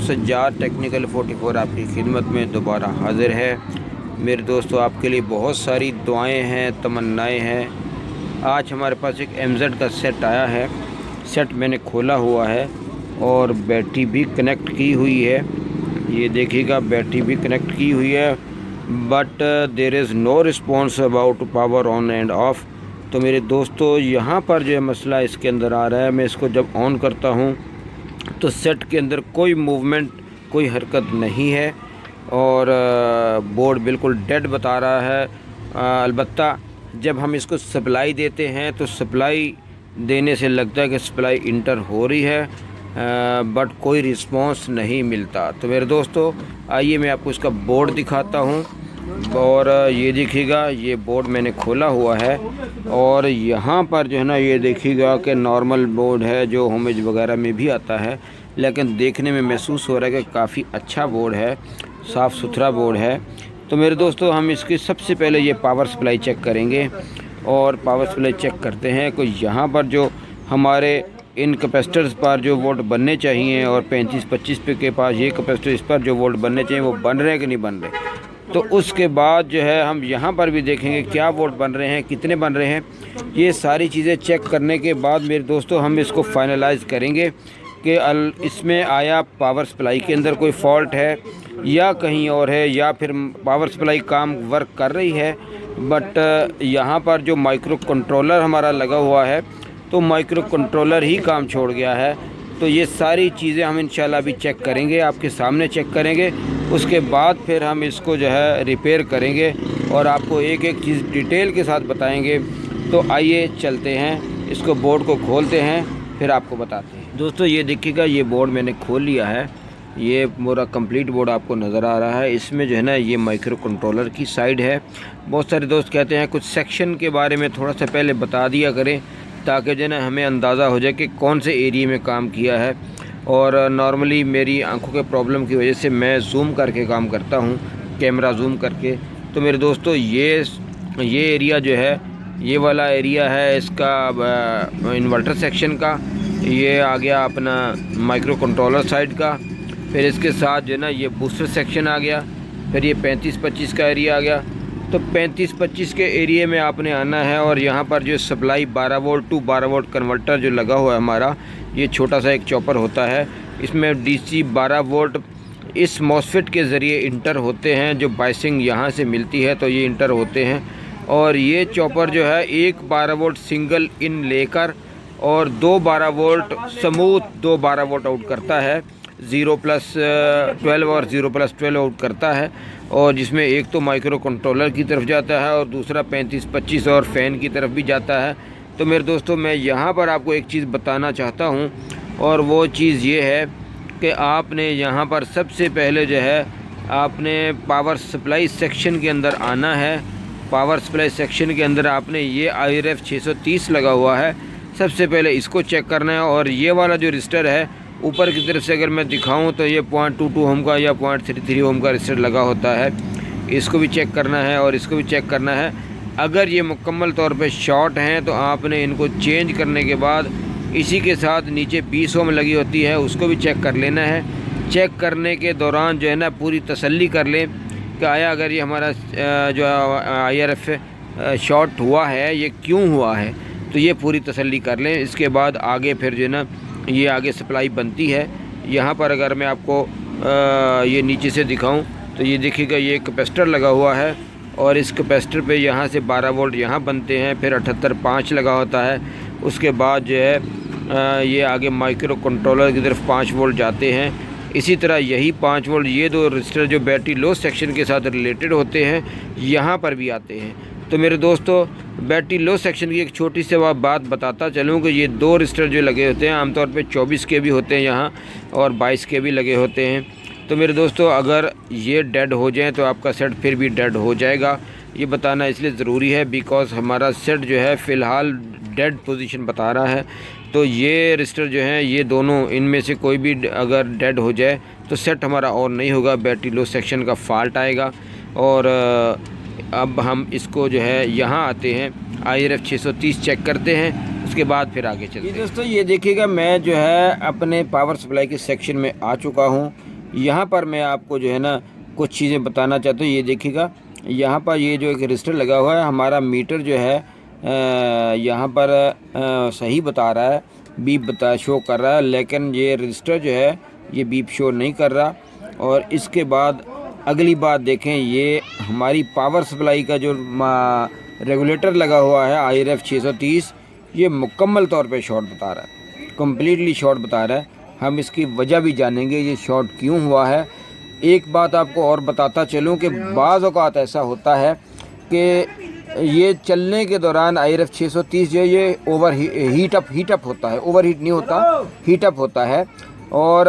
Sajjad technical 44 आपकी खिदमत में दोबारा हाज़िर है। मेरे दोस्तों, आपके लिए बहुत सारी दुआएं हैं, तमन्नाएं हैं। आज हमारे पास एक MZ का सेट आया है। सेट मैंने खोला हुआ है और बैटरी भी कनेक्ट की हुई है। ये देखिएगा, बैटरी भी कनेक्ट की हुई है, but there is no response about power on and off. तो मेरे दोस्तों, यहाँ पर जो है मसला इसके अंदर आ रहा है। मैं इसको जब ऑन करता हूँ तो सेट के अंदर कोई मूवमेंट, कोई हरकत नहीं है और बोर्ड बिल्कुल डेड बता रहा है। अलबत्ता जब हम इसको सप्लाई देते हैं तो सप्लाई देने से लगता है कि सप्लाई इंटर हो रही है, बट कोई रिस्पांस नहीं मिलता। तो मेरे दोस्तों, आइए मैं आपको इसका बोर्ड दिखाता हूँ। और ये देखिएगा, ये बोर्ड मैंने खोला हुआ है और यहाँ पर जो है ना, ये देखिएगा कि नॉर्मल बोर्ड है जो होमेज वगैरह में भी आता है, लेकिन देखने में महसूस हो रहा है कि काफ़ी अच्छा बोर्ड है, साफ़ सुथरा बोर्ड है। तो मेरे दोस्तों, हम इसकी सबसे पहले ये पावर सप्लाई चेक करेंगे और पावर सप्लाई चेक करते हैं कि यहाँ पर जो हमारे इन कैपेसिटर्स पर जो वोल्ट बनने चाहिए और 35-25 पे के पास ये कैपेसिटर, इस पर जो वोल्ट बनने चाहिए वो बन रहे हैं कि नहीं बन रहे। तो उसके बाद जो है हम यहाँ पर भी देखेंगे क्या वोल्ट बन रहे हैं, कितने बन रहे हैं। ये सारी चीज़ें चेक करने के बाद मेरे दोस्तों हम इसको फाइनलाइज़ करेंगे कि इसमें आया पावर सप्लाई के अंदर कोई फॉल्ट है या कहीं और है, या फिर पावर सप्लाई काम वर्क कर रही है, बट यहाँ पर जो माइक्रो कंट्रोलर हमारा लगा हुआ है तो माइक्रो कंट्रोलर ही काम छोड़ गया है। तो ये सारी चीज़ें हम इंशाल्लाह अभी चेक करेंगे, आपके सामने चेक करेंगे। उसके बाद फिर हम इसको जो है रिपेयर करेंगे और आपको एक एक चीज़ डिटेल के साथ बताएंगे। तो आइए चलते हैं, इसको बोर्ड को खोलते हैं, फिर आपको बताते हैं। दोस्तों, ये देखिएगा, ये बोर्ड मैंने खोल लिया है। ये पूरा कंप्लीट बोर्ड आपको नज़र आ रहा है। इसमें जो है ना, ये माइक्रो कंट्रोलर की साइड है। बहुत सारे दोस्त कहते हैं कुछ सेक्शन के बारे में थोड़ा सा पहले बता दिया करें, ताकि जो है ना हमें अंदाज़ा हो जाए कि कौन से एरिया में काम किया है। और नॉर्मली मेरी आंखों के प्रॉब्लम की वजह से मैं ज़ूम करके काम करता हूँ, कैमरा ज़ूम करके। तो मेरे दोस्तों, ये एरिया जो है, ये वाला एरिया है इसका इन्वर्टर सेक्शन का। ये आ गया अपना माइक्रो कंट्रोलर साइड का। फिर इसके साथ जो है ना, ये बूस्टर सेक्शन आ गया। फिर ये 35-25 का एरिया आ गया। तो 35-25 के एरिया में आपने आना है और यहाँ पर जो supply 12 volt to 12 volt converter जो लगा हुआ है हमारा, ये छोटा सा एक चॉपर होता है। इसमें DC 12 वोल्ट इस मॉसफेट के ज़रिए इंटर होते हैं। जो बाइसिंग यहाँ से मिलती है तो ये इंटर होते हैं। और ये चॉपर जो है एक 12 वोल्ट सिंगल इन लेकर और 2 12 वोल्ट स्मूथ 2 12 वोल्ट आउट करता है। 0+12 और 0+12 आउट करता है। और जिसमें एक तो माइक्रो कंट्रोलर की तरफ जाता है और दूसरा 35-25 और फ़ैन की तरफ भी जाता है। तो मेरे दोस्तों, मैं यहाँ पर आपको एक चीज़ बताना चाहता हूँ, और वो चीज़ ये है कि आपने यहाँ पर सबसे पहले जो है आपने पावर सप्लाई सेक्शन के अंदर आना है। पावर सप्लाई सेक्शन के अंदर आपने ये IRF 630 लगा हुआ है, सबसे पहले इसको चेक करना है। और ये वाला जो रजिस्टर है ऊपर की तरफ से अगर मैं दिखाऊं तो ये 0.22 ओम का या 0.33 ओम का रजिस्टर लगा होता है, इसको भी चेक करना है और इसको भी चेक करना है। अगर ये मुकम्मल तौर पे शॉर्ट हैं तो आपने इनको चेंज करने के बाद इसी के साथ नीचे 20 ओम लगी होती है, उसको भी चेक कर लेना है। चेक करने के दौरान जो है ना, पूरी तसल्ली कर लें कि आया अगर ये हमारा जो IRF शॉर्ट हुआ है, ये क्यों हुआ है, तो ये पूरी तसल्ली कर लें। इसके बाद आगे फिर जो है ना, ये आगे सप्लाई बनती है। यहाँ पर अगर मैं आपको ये नीचे से दिखाऊं तो ये देखिएगा, ये कैपेसिटर लगा हुआ है और इस कैपेसिटर पे यहाँ से 12 वोल्ट यहाँ बनते हैं। फिर 78.5 लगा होता है। उसके बाद जो है ये आगे माइक्रो कंट्रोलर की तरफ 5 वोल्ट जाते हैं। इसी तरह यही 5 वोल्ट ये दो रजिस्टर जो बैटरी लो सेक्शन के साथ रिलेटेड होते हैं, यहाँ पर भी आते हैं। तो मेरे दोस्तों, बैटरी लो सेक्शन की एक छोटी सी बात बताता चलूँ कि ये 2 रजिस्टर जो लगे होते हैं, आमतौर पे 24 के भी होते हैं यहाँ और 22 के भी लगे होते हैं। तो मेरे दोस्तों, अगर ये डेड हो जाएं तो आपका सेट फिर भी डेड हो जाएगा। ये बताना इसलिए ज़रूरी है बिकॉज़ हमारा सेट जो है फ़िलहाल डेड पोजीशन बता रहा है। तो ये रजिस्टर जो हैं, ये दोनों इनमें से कोई भी अगर डेड हो जाए तो सेट हमारा ऑन नहीं होगा, बैटरी लो सेक्शन का फ़ाल्ट आएगा। और अब हम इसको जो है यहाँ आते हैं, IRF 630 चेक करते हैं, उसके बाद फिर आगे चलते हैं। दोस्तों, ये देखिएगा, मैं जो है अपने पावर सप्लाई के सेक्शन में आ चुका हूँ यहाँ पर मैं आपको जो है ना कुछ चीज़ें बताना चाहता हूँ। ये देखिएगा, यहाँ पर ये जो एक रजिस्टर लगा हुआ है, हमारा मीटर जो है यहाँ पर सही बता रहा है, बीप शो कर रहा है, लेकिन ये रजिस्टर जो है ये बीप शो नहीं कर रहा। और इसके बाद अगली बात देखें, ये हमारी पावर सप्लाई का जो रेगुलेटर लगा हुआ है IRF 630, ये मुकम्मल तौर पे शॉर्ट बता रहा है, कम्प्लीटली शॉर्ट बता रहा है। हम इसकी वजह भी जानेंगे ये शॉर्ट क्यों हुआ है। एक बात आपको और बताता चलूँ कि बाज़ औक़ात ऐसा होता है कि ये चलने के दौरान IRF 630 जो ये ओवर हीट अप होता है, ओवर हीट नहीं होता, हीट अप होता है। और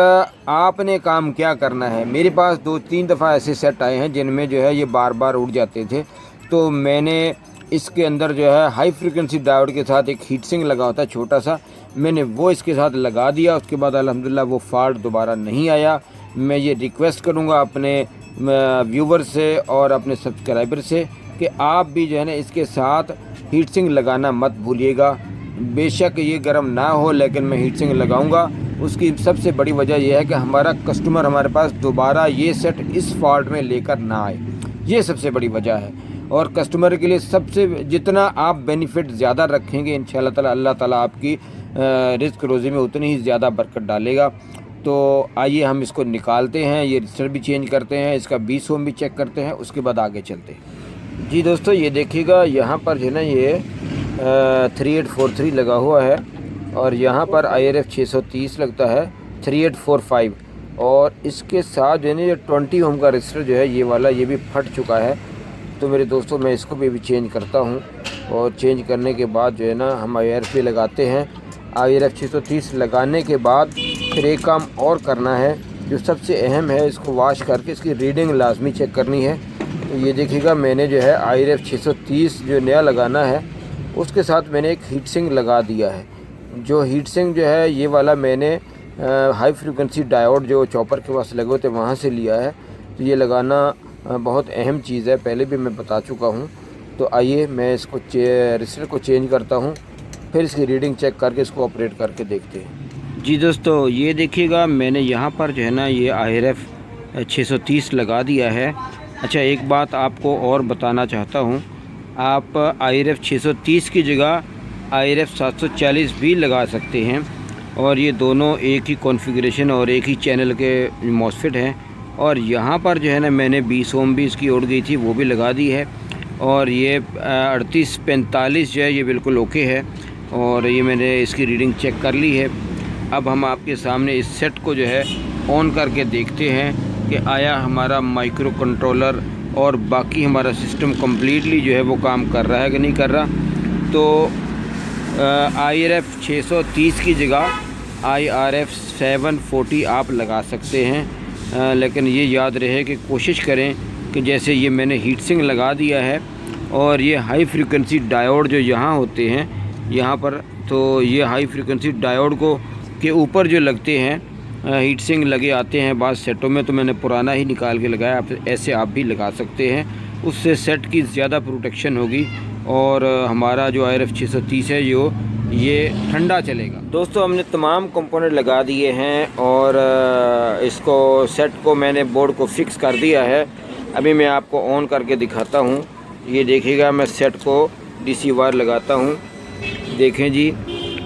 आपने काम क्या करना है, मेरे पास 2-3 दफ़ा ऐसे सेट आए हैं जिनमें जो है ये बार बार उड़ जाते थे, तो मैंने इसके अंदर जो है हाई फ्रीक्वेंसी डायोड के साथ एक हीट सिंक लगा होता है छोटा सा, मैंने वो इसके साथ लगा दिया। उसके बाद अल्हम्दुलिल्लाह वो फॉल्ट दोबारा नहीं आया। मैं ये रिक्वेस्ट करूँगा अपने व्यूवर से और अपने सब्सक्राइबर से कि आप भी जो है ना इसके साथ हीट सिंक लगाना मत भूलिएगा। बेशक ये गर्म ना हो, लेकिन मैं हीट सिंक लगाऊंगा। उसकी सबसे बड़ी वजह यह है कि हमारा कस्टमर हमारे पास दोबारा ये सेट इस फॉल्ट में लेकर ना आए, ये सबसे बड़ी वजह है। और कस्टमर के लिए सबसे जितना आप बेनिफिट ज़्यादा रखेंगे, इंशाअल्लाह ताला अल्लाह ताला आपकी रिस्क रोज़ी में उतनी ही ज़्यादा बरकत डालेगा। तो आइए हम इसको निकालते हैं, ये रजिस्टर भी चेंज करते हैं, इसका 20 ओम भी चेक करते हैं, उसके बाद आगे चलते हैं। जी दोस्तों, ये देखिएगा, यहाँ पर जो है ना ये 3843 लगा हुआ है और यहाँ पर IRF 630 लगता है 3845, और इसके साथ जो है ना ये 20 ओम का रजिस्टर जो है ये वाला, ये भी फट चुका है। तो मेरे दोस्तों, मैं इसको भी अभी चेंज करता हूँ, और चेंज करने के बाद जो है ना हम IRF लगाते हैं। IRF 630 लगाने के बाद फिर एक काम और करना है जो सबसे अहम है, इसको वॉश करके इसकी रीडिंग लाजमी चेक करनी है। तो ये देखिएगा, मैंने जो है IRF 630 जो नया लगाना है उसके साथ मैंने एक हीट सिंक लगा दिया है। जो हीट सिंक जो है ये वाला मैंने हाई फ्रीक्वेंसी डायोड जो चॉपर के पास लगे होते वहाँ से लिया है। तो ये लगाना बहुत अहम चीज़ है, पहले भी मैं बता चुका हूँ। तो आइए मैं इसको रजिस्टर को चेंज करता हूँ, फिर इसकी रीडिंग चेक करके इसको ऑपरेट करके देखते हैं। जी दोस्तों, ये देखिएगा, मैंने यहाँ पर जो है ना ये IRF 630 लगा दिया है। अच्छा, एक बात आपको और बताना चाहता हूँ, आप IRF 630 की जगह IRF 740 भी लगा सकते हैं, और ये दोनों एक ही कॉन्फ़िगरेशन और एक ही चैनल के मॉसफेट हैं। और यहाँ पर जो है ना मैंने 20 ओम भी इसकी उड़ गई थी, वो भी लगा दी है। और ये 3845 जो है ये बिल्कुल ओके है, और ये मैंने इसकी रीडिंग चेक कर ली है। अब हम आपके सामने इस सेट को जो है ऑन करके देखते हैं कि आया हमारा माइक्रो कंट्रोलर और बाकी हमारा सिस्टम कम्प्लीटली जो है वो काम कर रहा है कि नहीं कर रहा। तो IRF 630 की जगह IRF 740 आप लगा सकते हैं, लेकिन ये याद रहे कि कोशिश करें कि जैसे ये मैंने हीट सिंक लगा दिया है, और ये हाई फ्रीक्वेंसी डायोड जो यहाँ होते हैं यहाँ पर, तो ये हाई फ्रीक्वेंसी डायोड को के ऊपर जो लगते हैं हीट सिंक लगे आते हैं बाज़ सेटों में, तो मैंने पुराना ही निकाल के लगाया। ऐसे आप भी लगा सकते हैं, उससे सेट की ज़्यादा प्रोटेक्शन होगी, और हमारा जो IRF 630 है ये ठंडा चलेगा। दोस्तों, हमने तमाम कंपोनेंट लगा दिए हैं, और इसको सेट को मैंने बोर्ड को फिक्स कर दिया है। अभी मैं आपको ऑन करके दिखाता हूँ। ये देखिएगा, मैं सेट को DC वायर लगाता हूँ। देखें जी,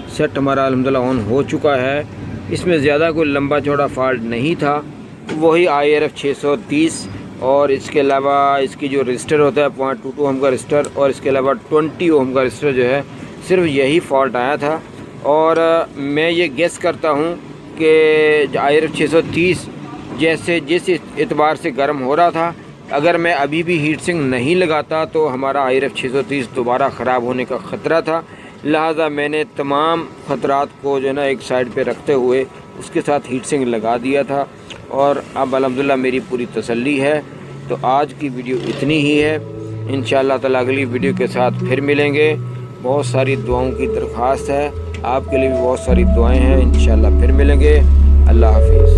सेट हमारा अल्हम्दुलिल्लाह ऑन हो चुका है। इसमें ज़्यादा कोई लंबा चौड़ा फॉल्ट नहीं था, वही IRF 630, और इसके अलावा इसकी जो रजिस्टर होता है 0.22 ओम का रजिस्टर, और इसके अलावा 20 ओम का रजिस्टर जो है, सिर्फ यही फॉल्ट आया था। और मैं ये गेस करता हूँ कि IRF 630 जैसे जिस एतबार से गर्म हो रहा था, अगर मैं अभी भी हीट सिंक नहीं लगाता तो हमारा IRF 630 दोबारा ख़राब होने का ख़तरा था। लिहाजा मैंने तमाम ख़तरात को जो है ना एक साइड पे रखते हुए उसके साथ हीट सिंक लगा दिया था, और अब अल्हम्दुलिल्लाह मेरी पूरी तसल्ली है। तो आज की वीडियो इतनी ही है, इंशाअल्लाह ताला अगली वीडियो के साथ फिर मिलेंगे। बहुत सारी दुआओं की दरख्वास्त है, आपके लिए भी बहुत सारी दुआएं हैं। इंशाअल्लाह फिर मिलेंगे। अल्लाह हाफिज़।